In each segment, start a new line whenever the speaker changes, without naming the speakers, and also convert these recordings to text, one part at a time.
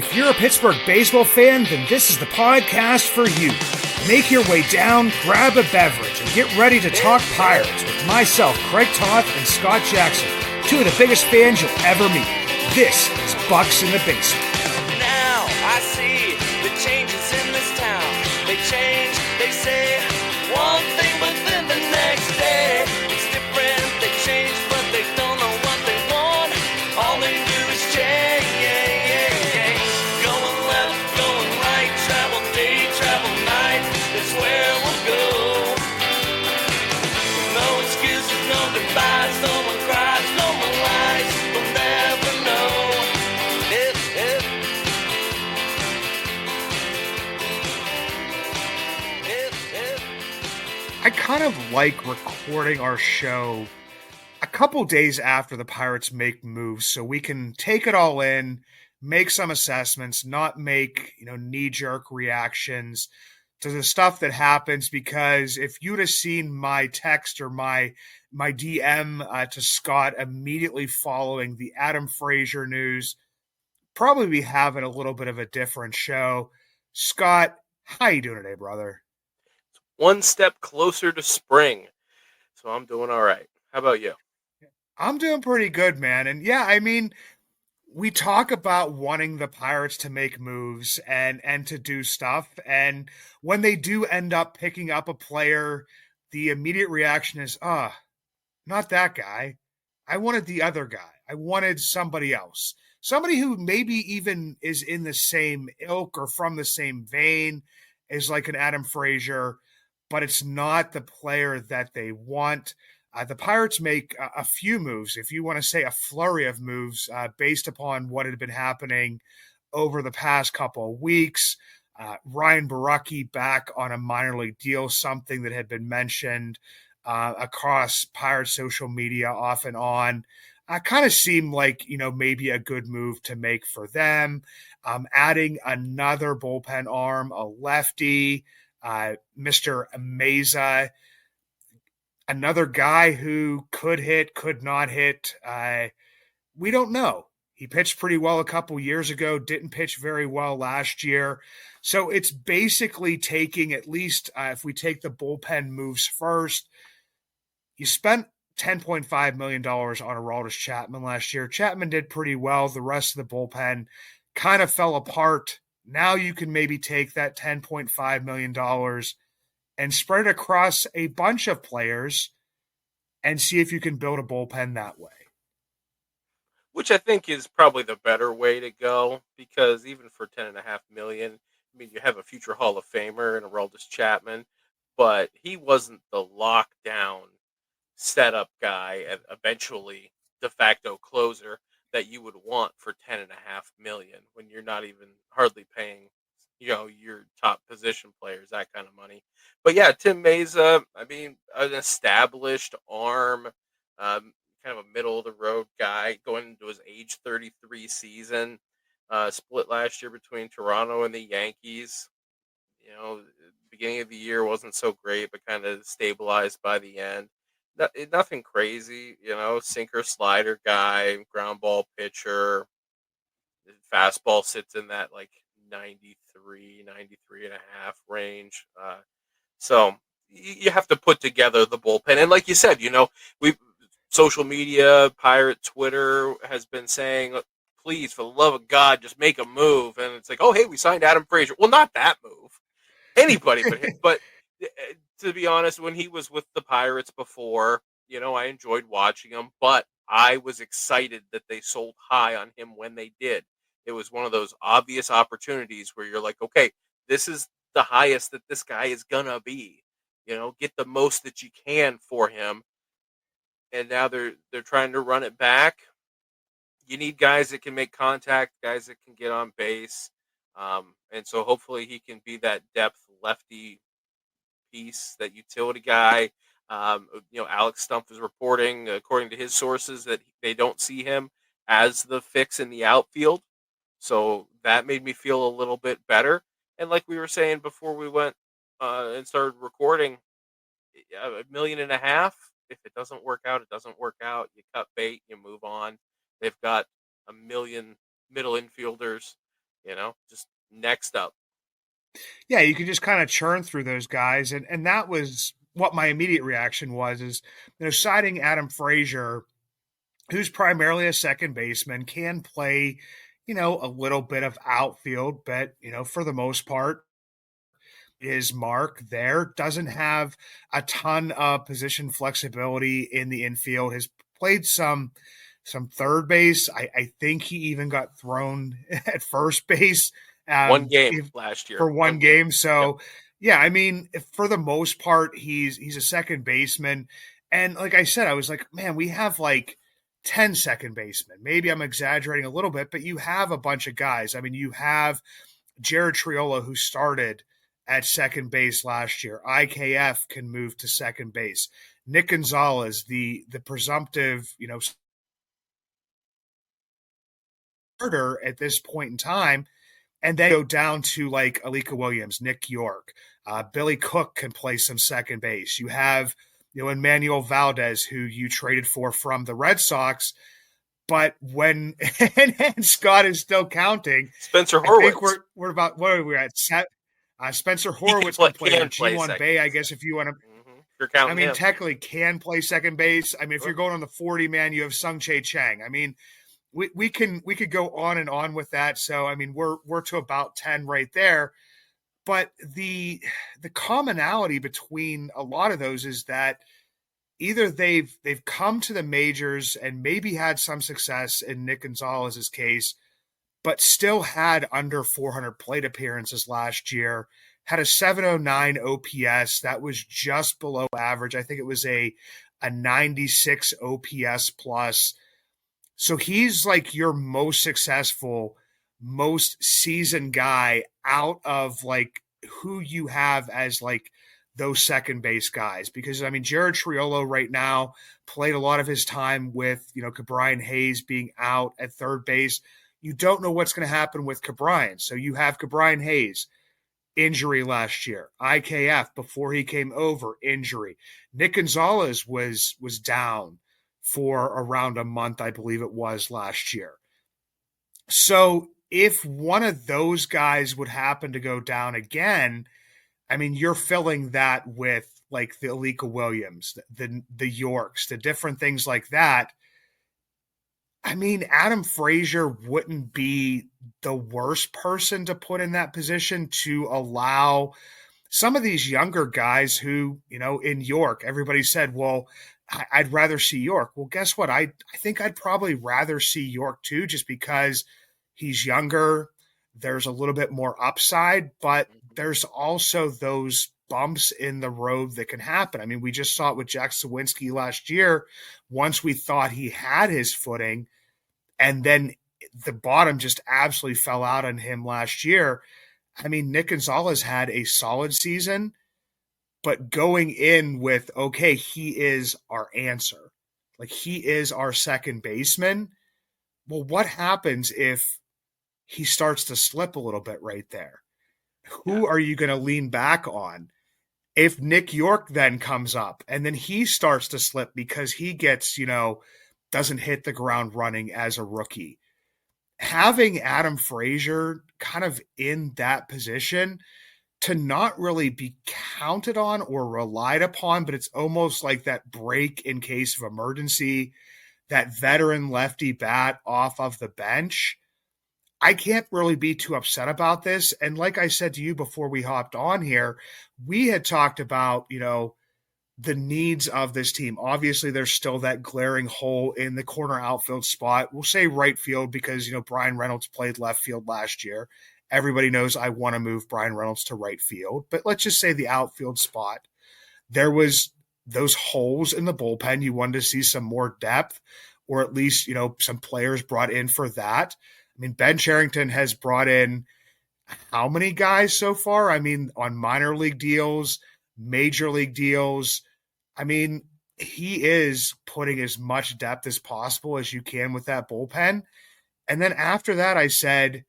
If you're a Pittsburgh baseball fan, then this is the podcast for you. Make your way down, grab a beverage, and get ready to talk Pirates with myself, Craig Toth, and Scott Jackson, two of the biggest fans you'll ever meet. This is Bucs in the Basement.
Now I see the changes in this town. They change, they say one thing, but then the next day it's different. They change, but they don't know what they want. All they do is change. Going left, going right, travel day, travel night. That's where we'll go. No excuses, no goodbyes, no one cries, no one lies. We'll never know.
I kind of like recording our show a couple days after the Pirates make moves so we can take it all in, make some assessments, not make, knee-jerk reactions to the stuff that happens, because if you'd have seen my text or my DM to Scott immediately following the Adam Frazier news, probably be having a little bit of a different show. Scott, how you doing today, brother?
One step closer to spring. So I'm doing all right. How about you?
I'm doing pretty good, man. And yeah, we talk about wanting the Pirates to make moves and to do stuff. And when they do end up picking up a player, the immediate reaction is, not that guy. I wanted the other guy. I wanted somebody else. Somebody who maybe even is in the same ilk or from the same vein as like an Adam Frazier, but it's not the player that they want. The Pirates make a few moves, if you want to say a flurry of moves, based upon what had been happening over the past couple of weeks. Ryan Baracki back on a minor league deal, something that had been mentioned across Pirates social media off and on. Kind of seemed like, maybe a good move to make for them. Adding another bullpen arm, a lefty, Mr. Meza, another guy who could hit, could not hit. We don't know. He pitched pretty well a couple years ago, didn't pitch very well last year. So it's basically taking, at least if we take the bullpen moves first, you spent $10.5 million on Aroldis Chapman last year. Chapman did pretty well. The rest of the bullpen kind of fell apart. Now you can maybe take that $10.5 million and spread it across a bunch of players and see if you can build a bullpen that way.
Which I think is probably the better way to go, because even for $10.5 million, you have a future Hall of Famer in Aroldis Chapman, but he wasn't the lockdown setup guy and eventually de facto closer that you would want for $10.5 million when you're not even hardly paying, your top position players that kind of money. But yeah, Tim Meza, an established arm, kind of a middle of the road guy going into his age 33 season, split last year between Toronto and the Yankees. Beginning of the year wasn't so great, but kind of stabilized by the end. Nothing crazy, sinker slider guy, ground ball pitcher. Fastball sits in that like 93 and a half range. So you have to put together the bullpen. And like you said, we social media, Pirate Twitter has been saying, please, for the love of God, just make a move. And it's like, oh, hey, we signed Adam Frazier. Well, not that move. Anybody but him. But to be honest, when he was with the Pirates before, I enjoyed watching him, but I was excited that they sold high on him when they did. It was one of those obvious opportunities where you're like, okay, this is the highest that this guy is gonna be. Get the most that you can for him. And now they're trying to run it back. You need guys that can make contact, guys that can get on base. And so hopefully he can be that depth lefty piece, that utility guy. Alex Stumpf is reporting, according to his sources, that they don't see him as the fix in the outfield. So that made me feel a little bit better. And like we were saying before we went and started recording, $1.5 million. If it doesn't work out, it doesn't work out. You cut bait, you move on. They've got a million middle infielders just next up.
Yeah, you can just kind of churn through those guys. And that was what my immediate reaction was is, citing Adam Frazier, who's primarily a second baseman, can play, a little bit of outfield, but, for the most part, his mark there doesn't have a ton of position flexibility in the infield. Has played some third base. I think he even got thrown at first base
One game last year.
For one game. So
Yep.
yeah, I mean, for the most part, he's a second baseman. And like I said, I was like, man, we have like 10 second basemen. Maybe I'm exaggerating a little bit, but you have a bunch of guys. I mean, you have Jared Triolo, who started at second base last year. IKF can move to second base. Nick Gonzalez, the presumptive, starter at this point in time, and then go down to like Alika Williams, Nick York, Billy Cook can play some second base. You have, Emmanuel Valdez, who you traded for from the Red Sox. But when and Scott is still counting,
Spencer Horwitz.
I think we're about, what are we at? Spencer Horwitz can play G1 Bay, I guess, if you want to.
Mm-hmm. You're counting him.
Technically can play second base. I mean, if you're going on the 40 man, you have Sung Chae Chang. I mean, we could go on and on with that. So I mean, we're to about 10 right there. But the commonality between a lot of those is that either they've come to the majors and maybe had some success in Nick Gonzalez's case, but still had under 400 plate appearances last year, had a 709 OPS. That was just below average. I think it was a 96 OPS plus. So he's like your most successful, most seasoned guy out of like who you have as like those second base guys. Because I mean, Jared Triolo right now played a lot of his time with, Cabrian Hayes being out at third base. You don't know what's going to happen with Cabrian. So you have Cabrian Hayes, injury last year. IKF before he came over, injury. Nick Gonzalez was down for around a month, I believe it was last year. So if one of those guys would happen to go down again, I mean, you're filling that with like the Alika Williams, the Yorks, the different things like that. I mean, Adam Frazier wouldn't be the worst person to put in that position to allow some of these younger guys who, in York, everybody said, well, I'd rather see York. Well, guess what? I think I'd probably rather see York too, just because he's younger. There's a little bit more upside, but there's also those bumps in the road that can happen. I mean, we just saw it with Jack Sawinski last year. Once we thought he had his footing, and then the bottom just absolutely fell out on him last year. I mean, Nick Gonzalez had a solid season, but going in with, okay, he is our answer. Like, he is our second baseman. Well, what happens if he starts to slip a little bit right there? Who are you going to lean back on? If Nick York then comes up and then he starts to slip because he gets, doesn't hit the ground running as a rookie, having Adam Frazier kind of in that position to not really be counted on or relied upon, but it's almost like that break in case of emergency, that veteran lefty bat off of the bench. I can't really be too upset about this. And like I said to you before we hopped on here, we had talked about, the needs of this team. Obviously, there's still that glaring hole in the corner outfield spot. We'll say right field because, Brian Reynolds played left field last year. Everybody knows I want to move Brian Reynolds to right field. But let's just say the outfield spot. There was those holes in the bullpen. You wanted to see some more depth, or at least, some players brought in for that. I mean, Ben Cherington has brought in how many guys so far? I mean, on minor league deals, major league deals. I mean, he is putting as much depth as possible as you can with that bullpen. And then after that, I said,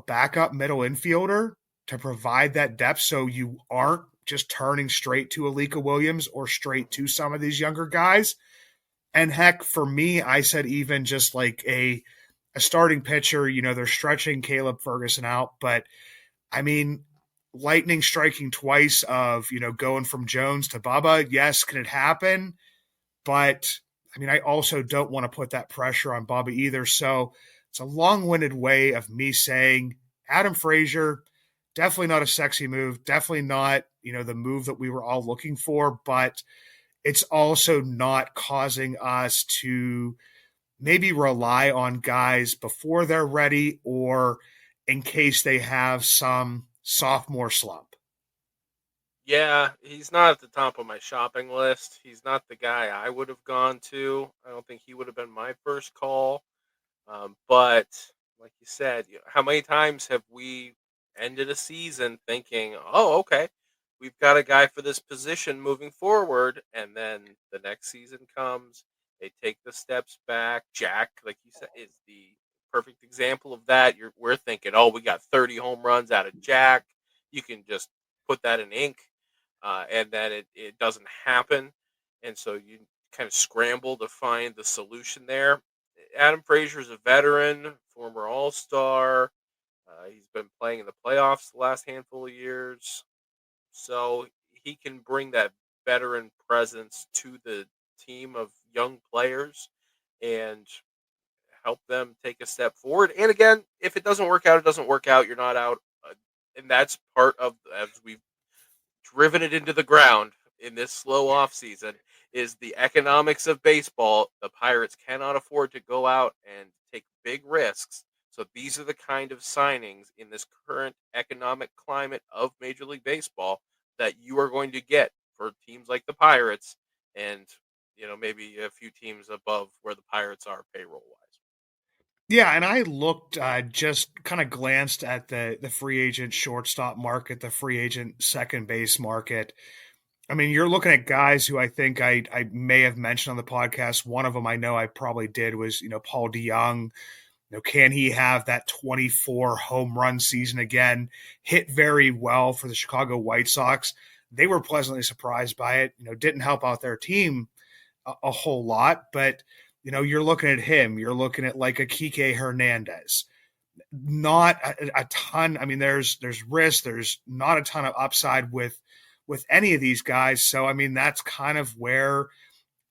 backup middle infielder to provide that depth so you aren't just turning straight to Alika Williams or straight to some of these younger guys. And heck, for me, I said even just like a a starting pitcher. They're stretching Caleb Ferguson out, but I mean, lightning striking twice of, going from Jones to Bubba. Yes, can it happen? But I mean, I also don't want to put that pressure on Bubba either. So it's a long winded way of me saying Adam Frazier, definitely not a sexy move. Definitely not, the move that we were all looking for. But it's also not causing us to maybe rely on guys before they're ready or in case they have some sophomore slump.
Yeah, he's not at the top of my shopping list. He's not the guy I would have gone to. I don't think he would have been my first call. But like you said, how many times have we ended a season thinking, "Oh, okay, we've got a guy for this position moving forward," and then the next season comes, they take the steps back. Jack, like you said, is the perfect example of that. We're thinking, "Oh, we got 30 home runs out of Jack. You can just put that in ink," and then it doesn't happen, and so you kind of scramble to find the solution there. Adam Frazier is a veteran, former All Star. He's been playing in the playoffs the last handful of years, so he can bring that veteran presence to the team of young players and help them take a step forward. And again, if it doesn't work out, it doesn't work out. You're not out, and that's part of as we've driven it into the ground in this slow off season is the economics of baseball. The Pirates cannot afford to go out and take big risks. So these are the kind of signings in this current economic climate of Major League Baseball that you are going to get for teams like the Pirates and maybe a few teams above where the Pirates are payroll wise.
Yeah, and I looked, just kind of glanced at the free agent shortstop market, the free agent second base market. I mean, you're looking at guys who I think I may have mentioned on the podcast. One of them I know I probably did was, Paul DeYoung. Can he have that 24 home run season again? Hit very well for the Chicago White Sox. They were pleasantly surprised by it. Didn't help out their team a whole lot, but you're looking at him. You're looking at like a Kike Hernandez. Not a ton. I mean, there's risk. There's not a ton of upside with any of these guys. So I mean, that's kind of where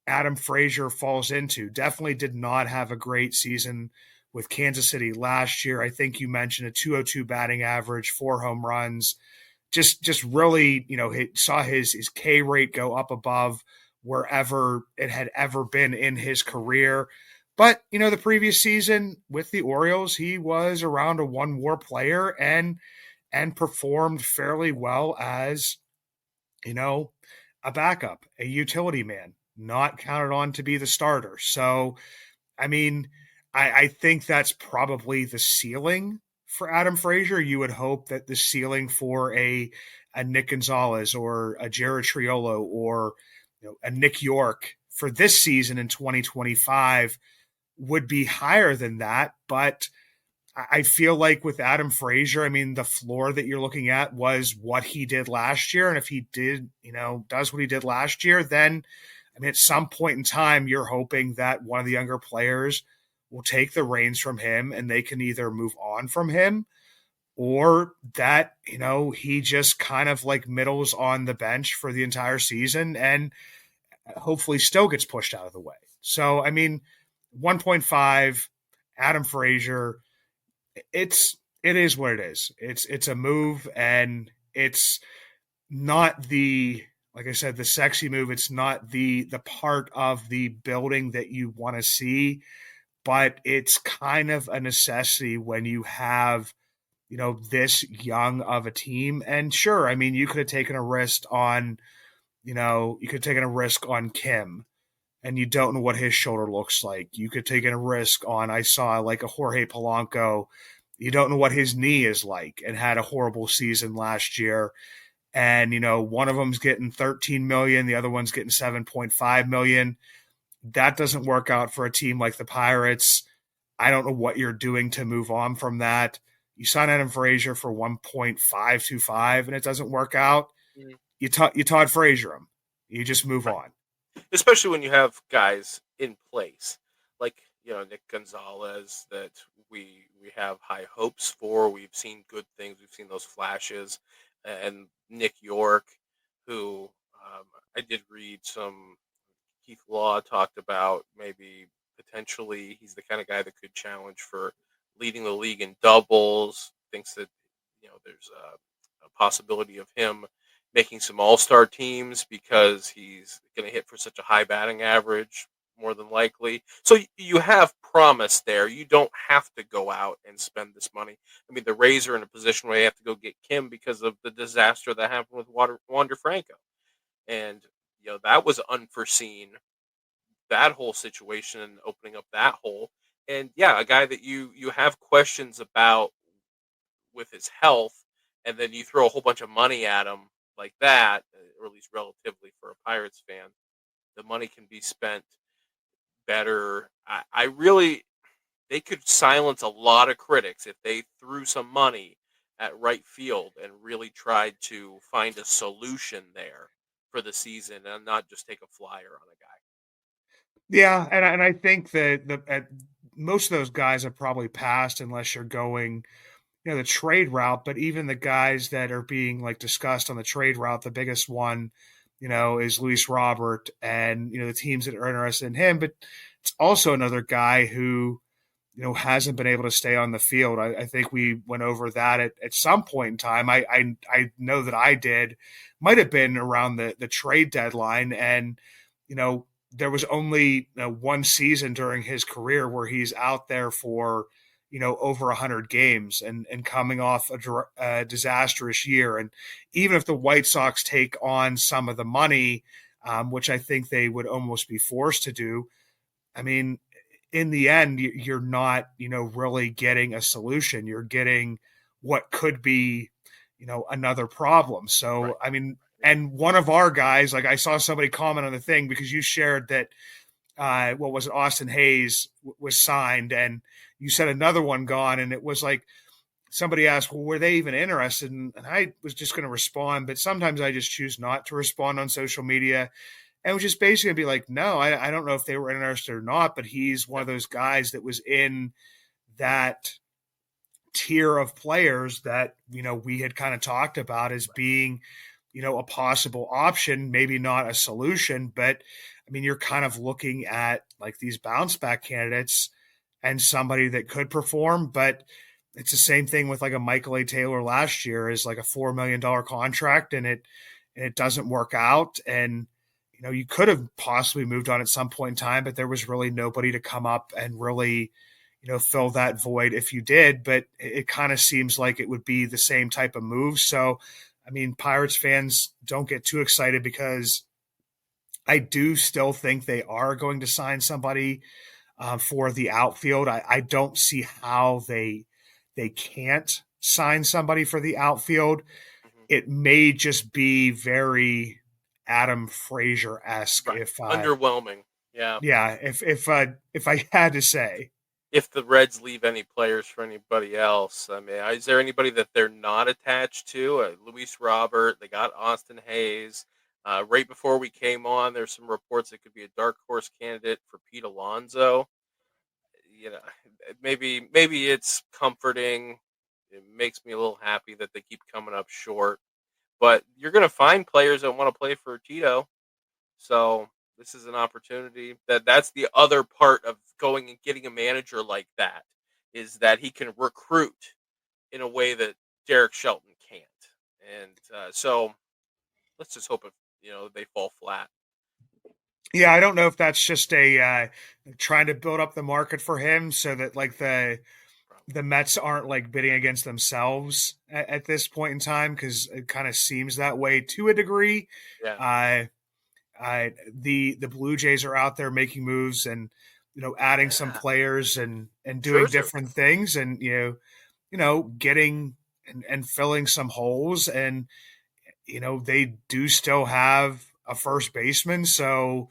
Adam Frazier falls into. Definitely did not have a great season with Kansas City last year. I think you mentioned a 202 batting average, 4 home runs. Just really, saw his K rate go up above wherever it had ever been in his career. But, the previous season with the Orioles, he was around a one WAR player and performed fairly well as, a backup, a utility man, not counted on to be the starter. So, I mean, I think that's probably the ceiling for Adam Frazier. You would hope that the ceiling for a Nick Gonzalez or a Jared Triolo or a Nick York for this season in 2025 would be higher than that. But I feel like with Adam Frazier, I mean, the floor that you're looking at was what he did last year. And if he did, does what he did last year, then, I mean, at some point in time, you're hoping that one of the younger players will take the reins from him and they can either move on from him or that, he just kind of like middles on the bench for the entire season and hopefully still gets pushed out of the way. So, I mean, 1.5, Adam Frazier, it is what it is. It's a move and it's not the, like I said, the sexy move. It's not the part of the building that you want to see, but it's kind of a necessity when you have, this young of a team. And sure, I mean, you could have taken a risk on, you could have taken a risk on Kim and you don't know what his shoulder looks like. You could take a risk on, I saw like a Jorge Polanco. You don't know what his knee is like and had a horrible season last year. And, one of them's getting 13 million, the other one's getting 7.5 million. That doesn't work out for a team like the Pirates. I don't know what you're doing to move on from that. You sign Adam Frazier for 1.525 and it doesn't work out.
Mhm.
You Todd Frazier him. You just move on.
Especially when you have guys in place like Nick Gonzalez that we have high hopes for. We've seen good things. We've seen those flashes, and Nick York, who I did read some. Keith Law talked about maybe potentially he's the kind of guy that could challenge for leading the league in doubles. Thinks that there's a possibility of him making some all-star teams because he's going to hit for such a high batting average more than likely. So you have promise there. You don't have to go out and spend this money. I mean, the Rays are in a position where they have to go get Kim because of the disaster that happened with Wander Franco. And that was unforeseen, that whole situation and opening up that hole. And yeah, a guy that you have questions about with his health, and then you throw a whole bunch of money at him like that, or at least relatively for a Pirates fan, the money can be spent better. I really, they could silence a lot of critics if they threw some money at right field and really tried to find a solution there for the season and not just take a flyer on a guy.
Yeah, and I think that most of those guys have probably passed unless you're going, the trade route. But even the guys that are being like discussed on the trade route, the biggest one, is Luis Robert, and the teams that are interested in him. But it's also another guy who, hasn't been able to stay on the field. I think we went over that at some point in time. I know that I did, might have been around the trade deadline, and there was only one season during his career where he's out there for over 100 games and coming off a disastrous year. And even if the White Sox take on some of the money, which I think they would almost be forced to do, I mean, in the end, you're not, really getting a solution. You're getting what could be, another problem. So,
Right.
I mean, and one of our guys, like I saw somebody comment on the thing because you shared that, what was it, Austin Hayes was signed, and you said another one gone, and it was like somebody asked, well, were they even interested? And I was just going to respond, but sometimes I just choose not to respond on social media. And was just basically be like, no, I don't know if they were interested or not, but he's one of those guys that was in that tier of players that, we had kind of talked about as being, a possible option, maybe not a solution, but I mean, you're kind of looking at like these bounce back candidates and somebody that could perform, but it's the same thing with like a Michael A. Taylor last year is like a $4 million contract and it doesn't work out. And, you could have possibly moved on at some point in time, but there was really nobody to come up and really, fill that void if you did. But it kind of seems like it would be the same type of move. So, I mean, Pirates fans don't get too excited because I do still think they are going to sign somebody for the outfield. I don't see how they can't sign somebody for the outfield.
Mm-hmm.
It may just be very Adam Frazier-esque
Right.
if
Underwhelming. Yeah.
yeah, if I had to say.
If the Reds leave any players for anybody else, I mean, is there anybody that they're not attached to? Luis Robert, they got Austin Hayes. Right before we came on, there's some reports it could be a dark horse candidate for Pete Alonso. You know, maybe it's comforting. It makes me a little happy that they keep coming up short. But you're going to find players that want to play for Tito. So this is an opportunity that's the other part of going and getting a manager like that is that he can recruit in a way that Derek Shelton can't. And so let's just hope they fall flat.
Yeah, I don't know if that's just a trying to build up the market for him so that like the Mets aren't like bidding against themselves at this point in time because it kind of seems that way to a degree.
Yeah.
The Blue Jays are out there making moves and adding some players and doing
Scherzer.
different things and getting and filling some holes and they do still have a first baseman, so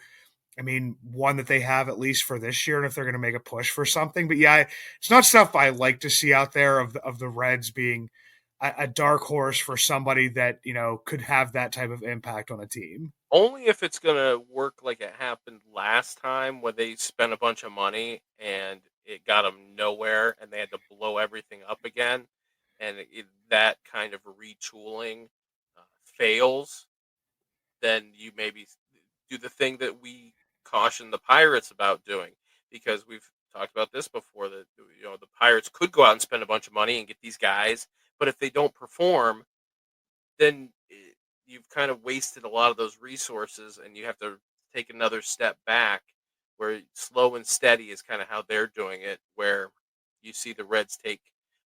I mean one that they have at least for this year, and if they're going to make a push for something. But yeah, it's not stuff I like to see out there of the Reds being a dark horse for somebody that could have that type of impact on a team.
Only if it's going to work like it happened last time when they spent a bunch of money and it got them nowhere, and they had to blow everything up again. And that kind of retooling fails, then you maybe do the thing that we caution the Pirates about doing, because we've talked about this before, that the Pirates could go out and spend a bunch of money and get these guys, but if they don't perform, then you've kind of wasted a lot of those resources, and you have to take another step back, where slow and steady is kind of how they're doing it, where you see the Reds take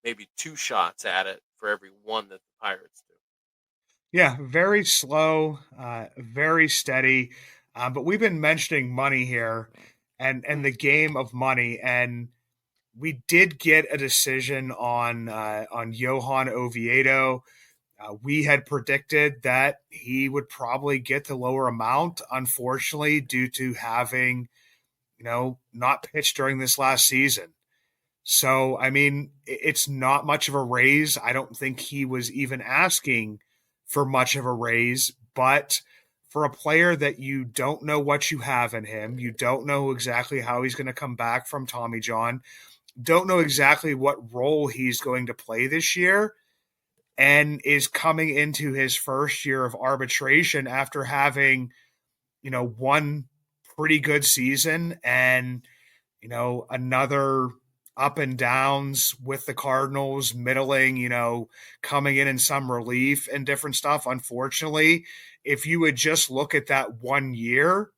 maybe two shots at it for every one that the Pirates do.
Yeah, very slow, very steady. But we've been mentioning money here and the game of money, and we did get a decision on Johan Oviedo. We had predicted that he would probably get the lower amount, unfortunately, due to having, not pitched during this last season. So, I mean, it's not much of a raise. I don't think he was even asking for much of a raise, but for a player that you don't know what you have in him, you don't know exactly how he's going to come back from Tommy John, don't know exactly what role he's going to play this year, and is coming into his first year of arbitration after having, one pretty good season and, another up and downs with the Cardinals, middling, coming in some relief and different stuff. Unfortunately, if you would just look at that 1 year,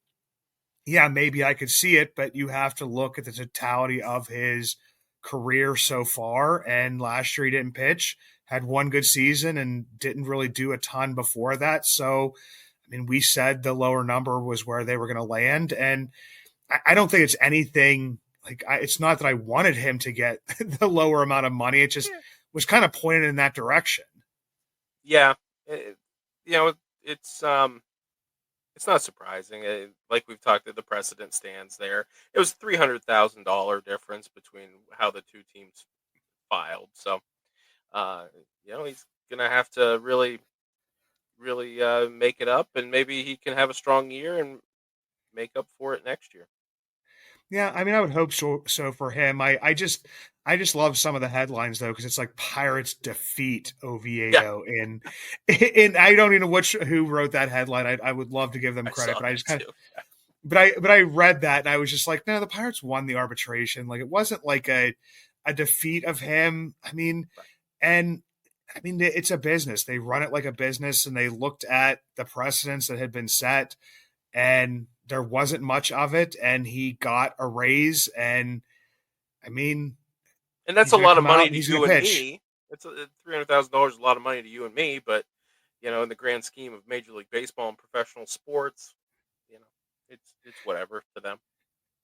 yeah, maybe I could see it, but you have to look at the totality of his career so far. And last year he didn't pitch, had one good season, and didn't really do a ton before that. So, I mean, we said the lower number was where they were going to land. And I don't think it's anything like it's not that I wanted him to get the lower amount of money. It just was kind of pointed in that direction.
Yeah, it's not surprising. Like we've talked, the precedent stands there. It was $300,000 difference between how the two teams filed. So, he's gonna have to really, really make it up, and maybe he can have a strong year and make up for it next year.
Yeah, I mean, I would hope so for him. I just love some of the headlines though, because it's like Pirates defeat
Yeah,
Oviedo, and I don't even know who wrote that headline. I would love to give them
I
credit,
saw
but I
that
just kind of
too.
but I read that and I was just like, no, the Pirates won the arbitration. Like it wasn't like a defeat of him.
Right.
And I mean, it's a business. They run it like a business, and they looked at the precedents that had been set, and there wasn't much of it, and he got a raise, and I mean,
And that's
he's
a
going to
lot of
come out
money
and
to
he's going
you
to
and
pitch.
me. It's $300,000 is a lot of money to you and me, but in the grand scheme of Major League Baseball and professional sports, you know, it's whatever to them.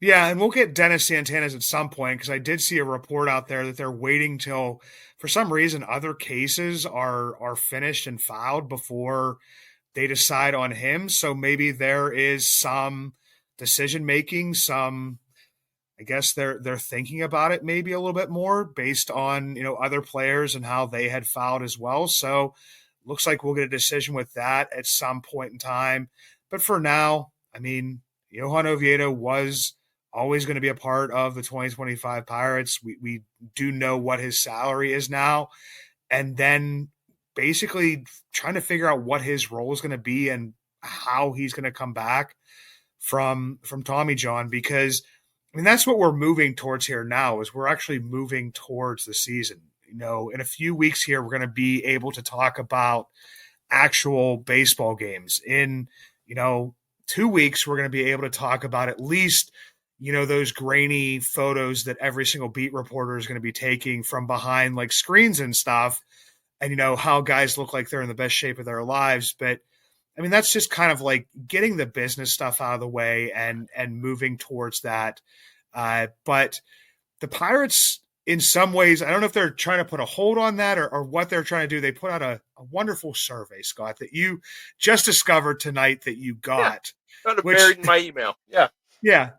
Yeah, and we'll get Dennis Santana's at some point, because I did see a report out there that they're waiting till, for some reason, other cases are finished and filed before they decide on him. So maybe there is some decision making, some, I guess they're thinking about it maybe a little bit more based on other players and how they had filed as well. So looks like we'll get a decision with that at some point in time. But for now, I mean, Johan Oviedo was always going to be a part of the 2025 Pirates. We do know what his salary is now, and then basically trying to figure out what his role is going to be and how he's going to come back from Tommy John, because I mean that's what we're moving towards here now, is we're actually moving towards the season. In a few weeks here we're going to be able to talk about actual baseball games. In 2 weeks we're going to be able to talk about at least those grainy photos that every single beat reporter is going to be taking from behind like screens and stuff, and how guys look like they're in the best shape of their lives. But I mean, that's just kind of like getting the business stuff out of the way and moving towards that. But the Pirates, in some ways, I don't know if they're trying to put a hold on that, or what they're trying to do. They put out a wonderful survey, Scott, that you just discovered tonight that you
Yeah,
got,
kind of
which,
buried in my email. Yeah,
yeah,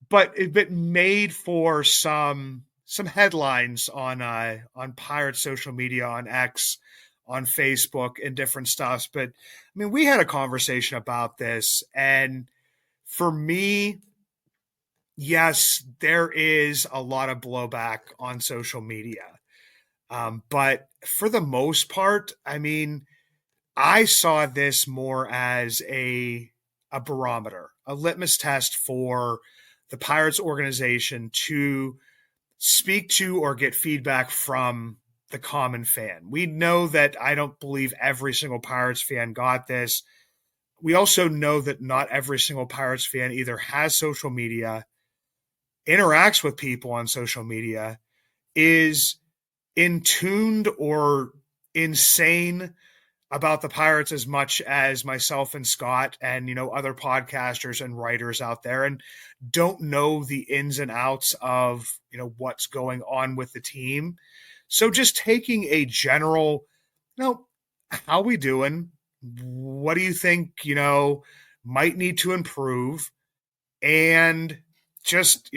but it made for some headlines on Pirates social media, on X, on Facebook, and different stuffs. But I mean, we had a conversation about this, and for me, yes, there is a lot of blowback on social media. But for the most part, I mean, I saw this more as a barometer, a litmus test for the Pirates organization to speak to or get feedback from the common fan. We know that I don't believe every single Pirates fan got this. We also know that not every single Pirates fan either has social media, interacts with people on social media, is in tuned or insane about the Pirates as much as myself and Scott and other podcasters and writers out there, and don't know the ins and outs of what's going on with the team. So just taking a general, how we doing? What do you think might need to improve? And just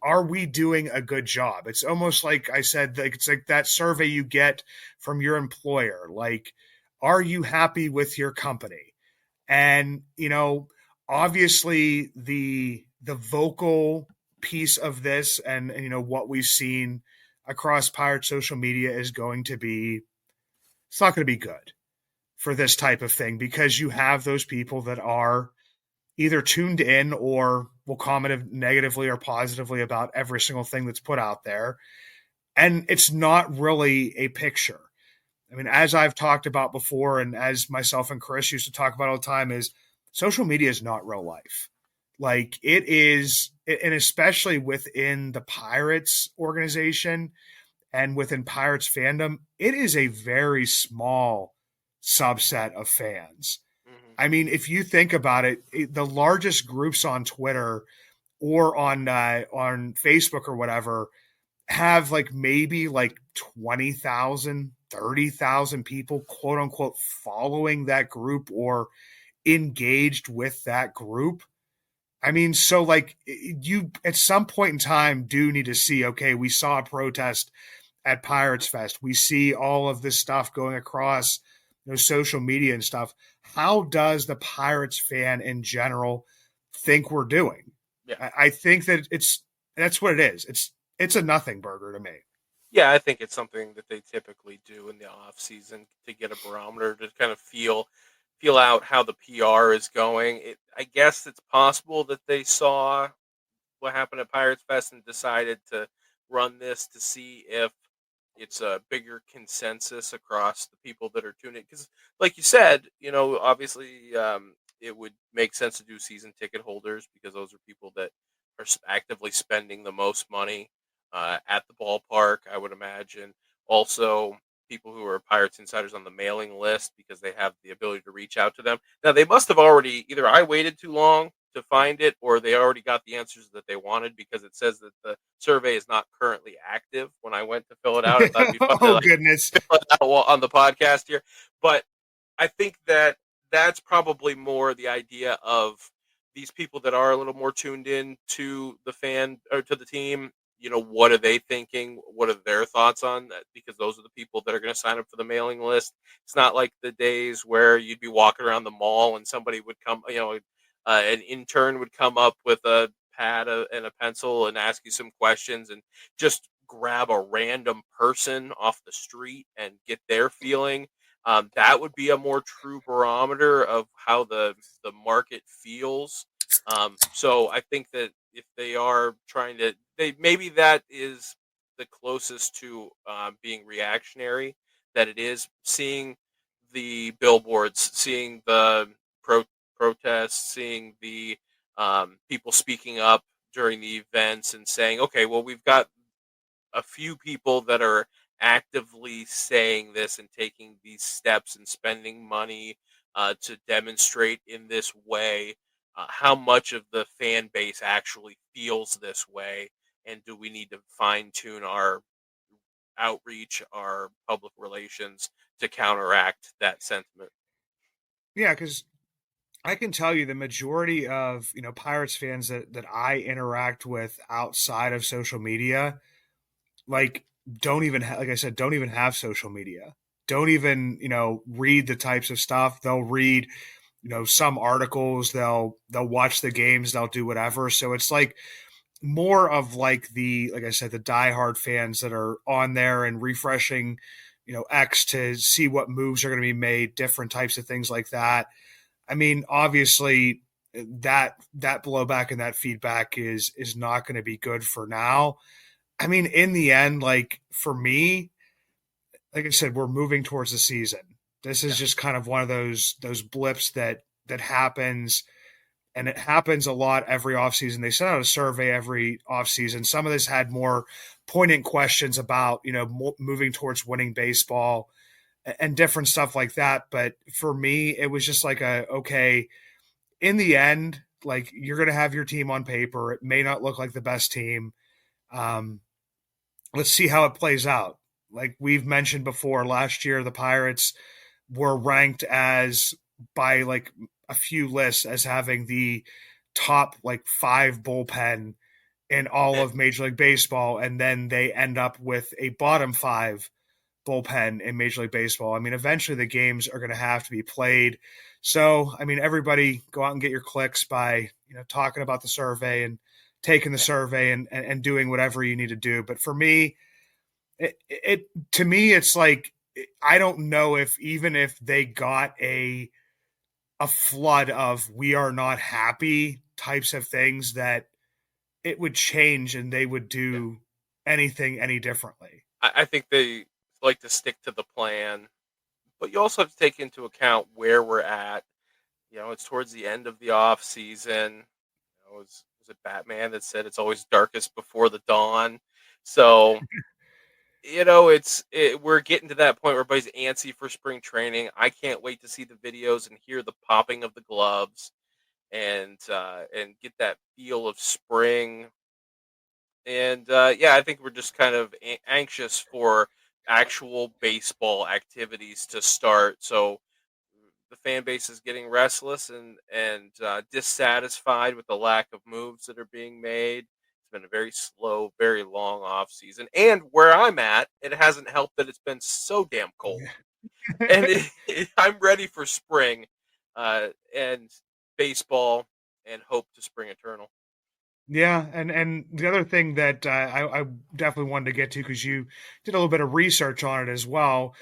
are we doing a good job? It's almost like I said, like it's like that survey you get from your employer, like, are you happy with your company? And obviously the vocal piece of this, and what we've seen across Pirate social media is going to be, it's not going to be good for this type of thing, because you have those people that are either tuned in or will comment negatively or positively about every single thing that's put out there. And it's not really a picture. I mean, as I've talked about before, and as myself and Chris used to talk about all the time, is social media is not real life. Like it is, and especially within the Pirates organization and within Pirates fandom, it is a very small subset of fans.
Mm-hmm.
I mean, if you think about it, the largest groups on Twitter or on Facebook or whatever have like maybe like 20,000, 30,000 people, quote unquote, following that group or engaged with that group. I mean, so like you at some point in time do need to see, okay, we saw a protest at Pirates Fest. We see all of this stuff going across social media and stuff. How does the Pirates fan in general think we're doing?
Yeah.
I think that that's what it is. It's a nothing burger to me.
Yeah, I think it's something that they typically do in the off season to get a barometer to kind of feel out how the PR is going. I guess it's possible that they saw what happened at Pirates Fest and decided to run this to see if it's a bigger consensus across the people that are tuning. Because, like you said, obviously it would make sense to do season ticket holders because those are people that are actively spending the most money at the ballpark, I would imagine. Also, people who are Pirates insiders on the mailing list because they have the ability to reach out to them. Now, they must have already either I waited too long to find it, or they already got the answers that they wanted because it says that the survey is not currently active. When I went to fill it out, I thought it'd be fun to
Oh goodness.
fill it out on the podcast here. But I think that that's probably more the idea of these people that are a little more tuned in to the fan or to the team. What are they thinking? What are their thoughts on that? Because those are the people that are going to sign up for the mailing list. It's not like the days where you'd be walking around the mall and somebody would come, an intern would come up with a pad and a pencil and ask you some questions and just grab a random person off the street and get their feeling. That would be a more true barometer of how the market feels. So I think that if they are trying to, maybe that is the closest to being reactionary that it is, seeing the billboards, seeing the protests, seeing the people speaking up during the events and saying, okay, well, we've got a few people that are actively saying this and taking these steps and spending money to demonstrate in this way. How much of the fan base actually feels this way, and do we need to fine tune our outreach, our public relations to counteract that sentiment?
Yeah, because I can tell you the majority of Pirates fans that I interact with outside of social media, like don't even like I said, don't even have social media. Don't even read the types of stuff they'll read. Some articles, they'll watch the games, they'll do whatever. So it's like more of like like I said, the diehard fans that are on there and refreshing, X to see what moves are going to be made, different types of things like that. I mean, obviously that blowback and that feedback is not going to be good for now. I mean, in the end, like for me, like I said, we're moving towards the season. This is
Yeah.
just kind of one of those blips that happens, and it happens a lot every offseason. They send out a survey every offseason. Some of this had more poignant questions about, moving towards winning baseball and different stuff like that. But for me, it was just like okay, in the end, like you're going to have your team on paper. It may not look like the best team. Um, let's see how it plays out. Like we've mentioned before, last year the Pirates were ranked as by like a few lists as having the top like 5 bullpen in all
Eh,
of Major League Baseball, and then they end up with a bottom 5 bullpen in Major League Baseball. I mean, eventually the games are going to have to be played. So, I mean, everybody go out and get your clicks by, talking about the survey and taking the
yeah.
survey and doing whatever you need to do. But for me, it to me, it's like, I don't know if even if they got a flood of "we are not happy" types of things, that it would change and they would
Yeah.
do anything any differently.
I think they like to stick to the plan, but you also have to take into account where we're at. It's towards the end of the off season. Was it Batman that said it's always darkest before the dawn? So we're getting to that point where everybody's antsy for spring training. I can't wait to see the videos and hear the popping of the gloves and get that feel of spring. And yeah, I think we're just kind of anxious for actual baseball activities to start. So the fan base is getting restless and dissatisfied with the lack of moves that are being made. It's been a very slow, very long off season, and where I'm at, it hasn't helped that it's been so damn cold. And I'm ready for spring, and baseball, and hope to spring eternal.
Yeah, and the other thing that I definitely wanted to get to, because you did a little bit of research on it as well.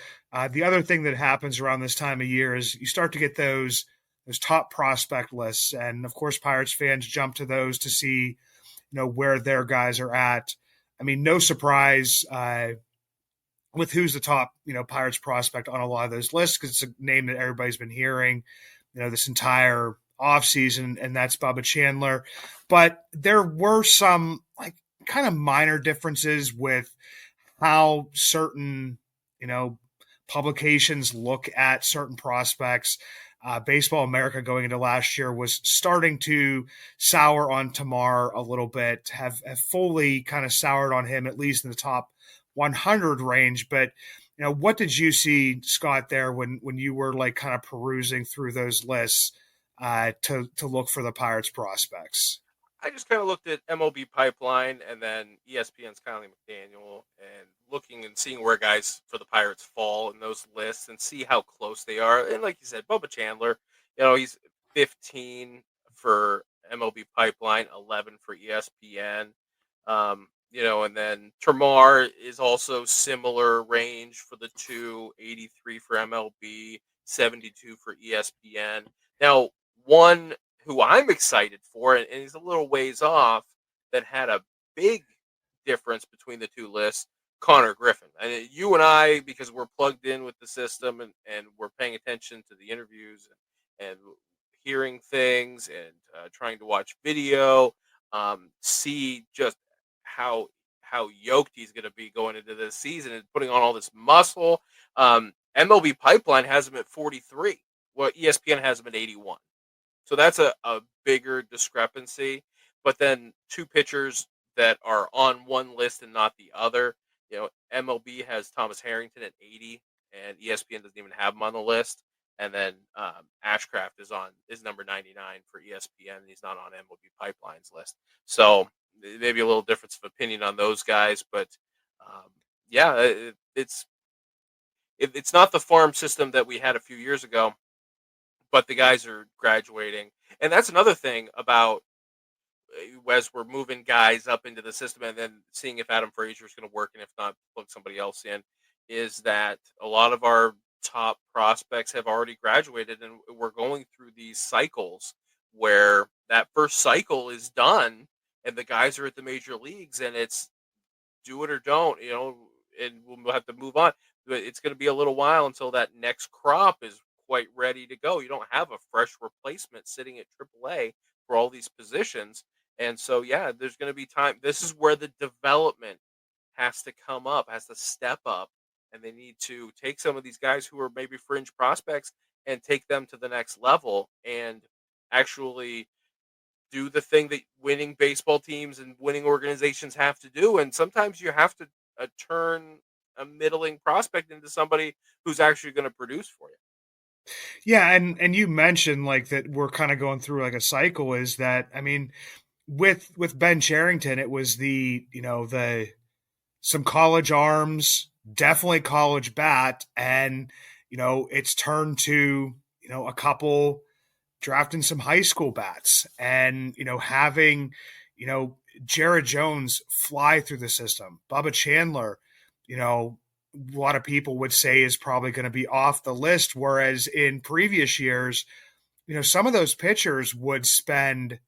The other thing that happens around this time of year is you start to get those top prospect lists, and of course, Pirates fans jump to those to see where their guys are at. I mean, no surprise with who's the top Pirates prospect on a lot of those lists, because it's a name that everybody's been hearing this entire offseason, and that's Bubba Chandler. But there were some like kind of minor differences with how certain, you know, publications look at certain prospects. Baseball America going into last year was starting to sour on Tamar a little bit, have fully kind of soured on him, at least in the top 100 range. But what did you see, Scott, there when you were like kind of perusing through those lists to look for the Pirates prospects?
I just kind of looked at MLB Pipeline and then ESPN's Kylie McDaniel and looking and seeing where guys for the Pirates fall in those lists and see how close they are. And like you said, Bubba Chandler, he's 15 for MLB Pipeline, 11 for ESPN. And then Termar is also similar range for the two, 83 for MLB, 72 for ESPN. Now, one who I'm excited for, and he's a little ways off, that had a big difference between the two lists, Connor Griffin. And you and I, because we're plugged in with the system and we're paying attention to the interviews and hearing things and trying to watch video, see just how how yoked he's going to be going into this season and putting on all this muscle. MLB Pipeline has him at 43. Well, ESPN has him at 81. So that's a bigger discrepancy. But then two pitchers that are on one list and not the other. MLB has Thomas Harrington at 80, and ESPN doesn't even have him on the list. And then Ashcraft is number 99 for ESPN, and he's not on MLB Pipeline's list. So maybe a little difference of opinion on those guys, but yeah, it's not the farm system that we had a few years ago, but the guys are graduating. And that's another thing about as we're moving guys up into the system and then seeing if Adam Frazier is going to work and if not, plug somebody else in, is that a lot of our top prospects have already graduated and we're going through these cycles where that first cycle is done and the guys are at the major leagues and it's do it or don't, and we'll have to move on. But it's going to be a little while until that next crop is quite ready to go. You don't have a fresh replacement sitting at AAA for all these positions. And so, yeah, there's going to be time. This is where the development has to come up, has to step up. And they need to take some of these guys who are maybe fringe prospects and take them to the next level and actually do the thing that winning baseball teams and winning organizations have to do. And sometimes you have to turn a middling prospect into somebody who's actually going to produce for you.
Yeah, and you mentioned like that we're kind of going through like a cycle. Is that, I mean, with Ben Cherington, it was the some college arms, definitely college bat, and it's turned to a couple drafting some high school bats, and having Jared Jones fly through the system. Bubba Chandler, a lot of people would say is probably going to be off the list, whereas in previous years, some of those pitchers would spend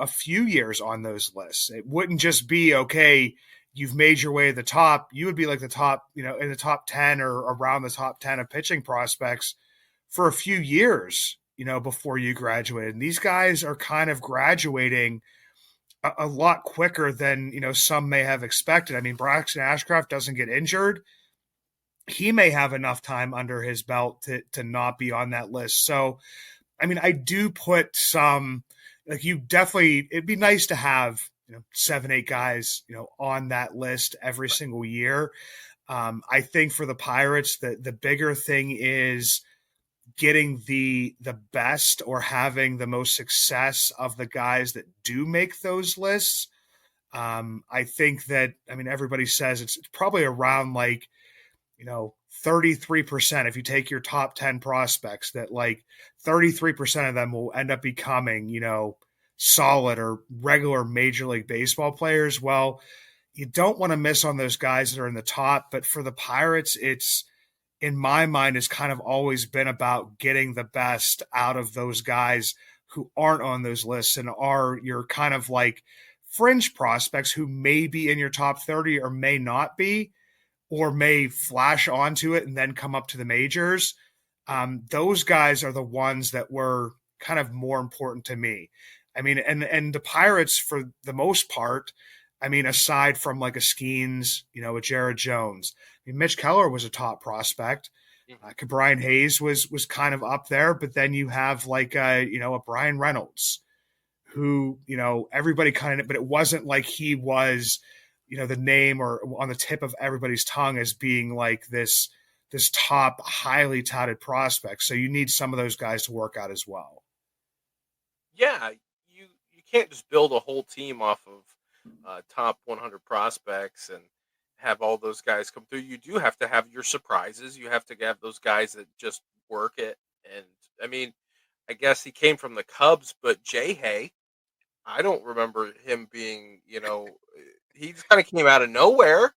a few years on those lists. It wouldn't just be, okay, you've made your way to the top. You would be like the top, in the top 10 or around the top 10 of pitching prospects for a few years, before you graduated. And these guys are kind of graduating a lot quicker than, some may have expected. I mean, Braxton Ashcraft doesn't get injured. He may have enough time under his belt to not be on that list. So, I mean, I do put some, like, it'd be nice to have, 7, 8 guys, on that list every single year. I think for the Pirates, the bigger thing is getting the best or having the most success of the guys that do make those lists. I think that, I mean, everybody says it's probably around like, 33%. If you take your top 10 prospects, that like 33% of them will end up becoming, solid or regular Major League Baseball players. Well, you don't want to miss on those guys that are in the top, but for the Pirates, it's, in my mind, has kind of always been about getting the best out of those guys who aren't on those lists and are your kind of like fringe prospects who may be in your top 30 or may not be, or may flash onto it and then come up to the majors. Those guys are the ones that were kind of more important to me. I mean, and the Pirates, for the most part, I mean, aside from like a Skeens, a Jared Jones, I mean, Mitch Keller was a top prospect. Brian Hayes was kind of up there, but then you have like a Brian Reynolds, who everybody kind of, but it wasn't like he was the name or on the tip of everybody's tongue as being like this top highly touted prospect. So you need some of those guys to work out as well.
Yeah, you can't just build a whole team off of top 100 prospects and have all those guys come through. You do have to have your surprises. You have to have those guys that just work it. And I mean, I guess he came from the Cubs, but Jay Hay, I don't remember him being, he just kind of came out of nowhere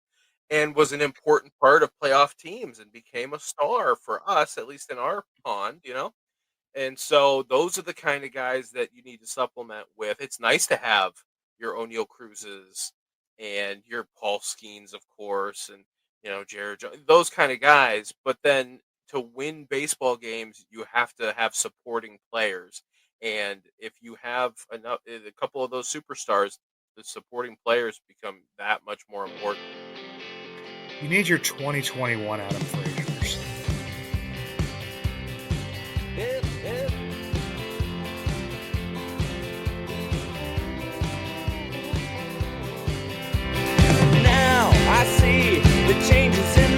and was an important part of playoff teams and became a star for us, at least in our pond, And so those are the kind of guys that you need to supplement with. It's nice to have your O'Neal Cruzes and your Paul Skeens, of course, and, Jared Jones, those kind of guys. But then to win baseball games, you have to have supporting players. And if you have a couple of those superstars, the supporting players become that much more important.
You need your 2021 Adam Fraziers.
Now I see the changes in